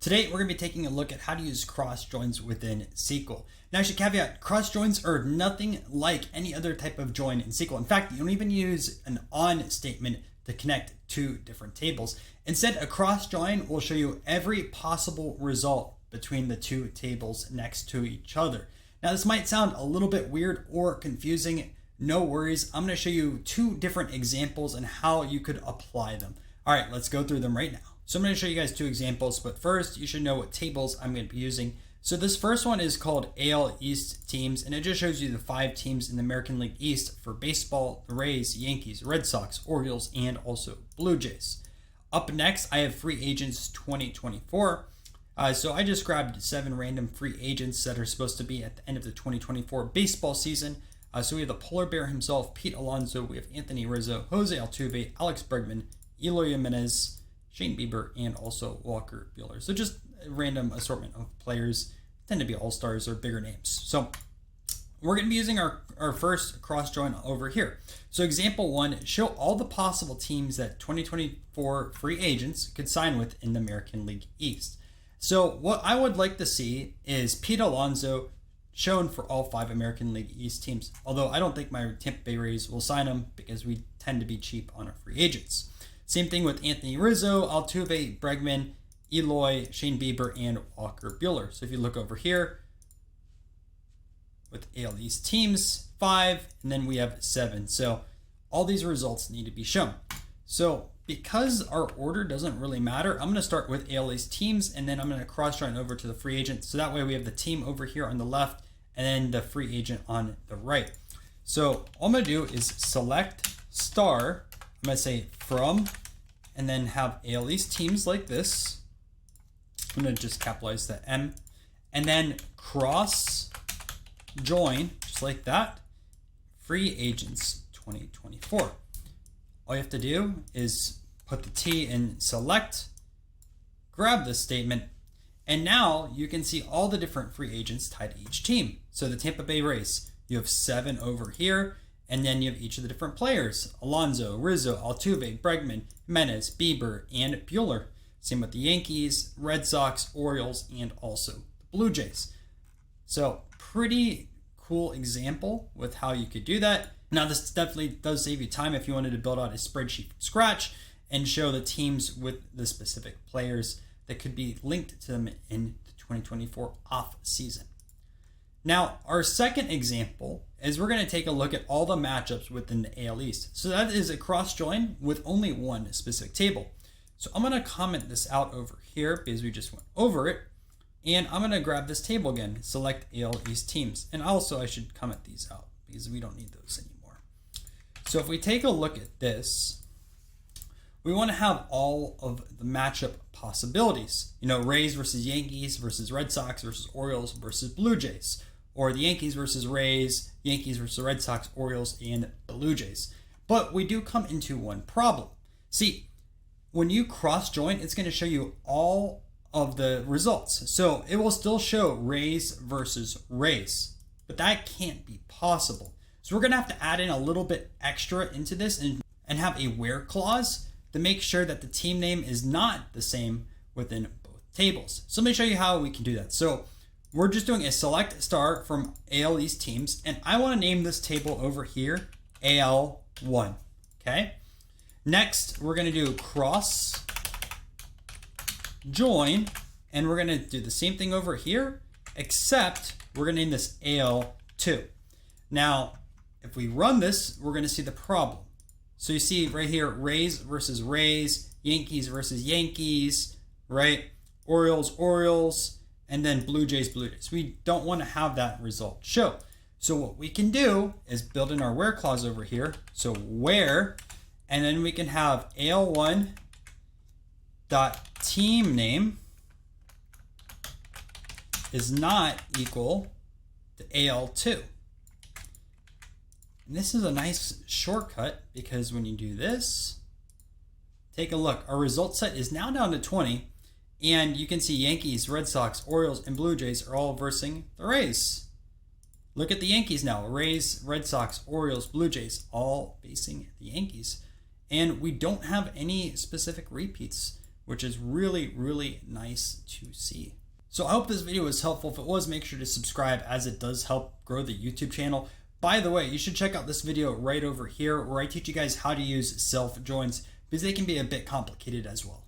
Today, we're going to be taking a look at how to use cross joins within SQL. Now, I should caveat, cross joins are nothing like any other type of join in SQL. In fact, you don't even use an on statement to connect two different tables. Instead, a cross join will show you every possible result between the two tables next to each other. Now, this might sound a little bit weird or confusing. No worries. I'm going to show you two different examples and how you could apply them. All right, let's go through them right now. So I'm going to show you guys two examples, but first you should know what tables I'm going to be using. So this first one is called AL East teams, and it just shows you the 5 teams in the American League East for baseball: the Rays, Yankees, Red Sox, Orioles, and also Blue Jays. Up next, I have free agents 2024. So I just grabbed 7 random free agents that are supposed to be at the end of the 2024 baseball season. So we have the polar bear himself, Pete Alonso. We have Anthony Rizzo, Jose Altuve, Alex Bregman, Eloy Jimenez, Shane Bieber, and also Walker Buehler. So just a random assortment of players, tend to be all-stars or bigger names. So we're going to be using our first cross join over here. So example 1, show all the possible teams that 2024 free agents could sign with in the American League East. So what I would like to see is Pete Alonso shown for all 5 American League East teams. Although I don't think my Tampa Bay Rays will sign him because we tend to be cheap on our free agents. Same thing with Anthony Rizzo, Altuve, Bregman, Eloy, Shane Bieber, and Walker Buehler. So if you look over here with AL East teams, 5, and then we have 7. So all these results need to be shown. So because our order doesn't really matter, I'm going to start with AL East teams, and then I'm going to cross join over to the free agent. So that way we have the team over here on the left, and then the free agent on the right. So all I'm going to do is select star. I'm going to say from, and then have AL East teams like this. I'm going to just capitalize the M, and then cross join, just like that, free agents 2024. All you have to do is put the T in select, grab this statement, and now you can see all the different free agents tied to each team. So the Tampa Bay Rays, you have 7 over here, and then you have each of the different players: Alonso, Rizzo, Altuve, Bregman, Jimenez, Bieber, and Buehler. Same with the Yankees, Red Sox, Orioles, and also the Blue Jays. So pretty cool example with how you could do that. Now this definitely does save you time if you wanted to build out a spreadsheet from scratch and show the teams with the specific players that could be linked to them in the 2024 off season. Now, our second example is we're going to take a look at all the matchups within the AL East. So that is a cross join with only one specific table. So I'm going to comment this out over here because we just went over it. And I'm going to grab this table again, select AL East teams. And also I should comment these out because we don't need those anymore. So if we take a look at this, we want to have all of the matchup possibilities. You know, Rays versus Yankees versus Red Sox versus Orioles versus Blue Jays. Or the Yankees versus Rays, Yankees versus Red Sox, Orioles, and Blue Jays. But we do come into one problem. See, when you cross join, it's going to show you all of the results. So it will still show Rays versus Rays, but that can't be possible. So we're going to have to add in a little bit extra into this and have a where clause to make sure that the team name is not the same within both tables. So let me show you how we can do that. So we're just doing a select star from AL East teams, and I want to name this table over here AL1, okay? Next, we're going to do cross join, and we're going to do the same thing over here, except we're going to name this AL2. Now, if we run this, we're going to see the problem. So you see right here, Rays versus Rays, Yankees versus Yankees, right? Orioles, and then Blue Jays. We don't want to have that result show. So what we can do is build in our where clause over here. So where, and then we can have AL1 dot team name is not equal to AL2. And this is a nice shortcut because when you do this, take a look. Our result set is now down to 20. And you can see Yankees, Red Sox, Orioles, and Blue Jays are all versing the Rays. Look at the Yankees now. Rays, Red Sox, Orioles, Blue Jays, all facing the Yankees. And we don't have any specific repeats which is really, really nice to see. So I hope this video was helpful. If it was, make sure to subscribe, as it does help grow the YouTube channel. By the way, you should check out this video right over here where I teach you guys how to use self joins, because they can be a bit complicated as well.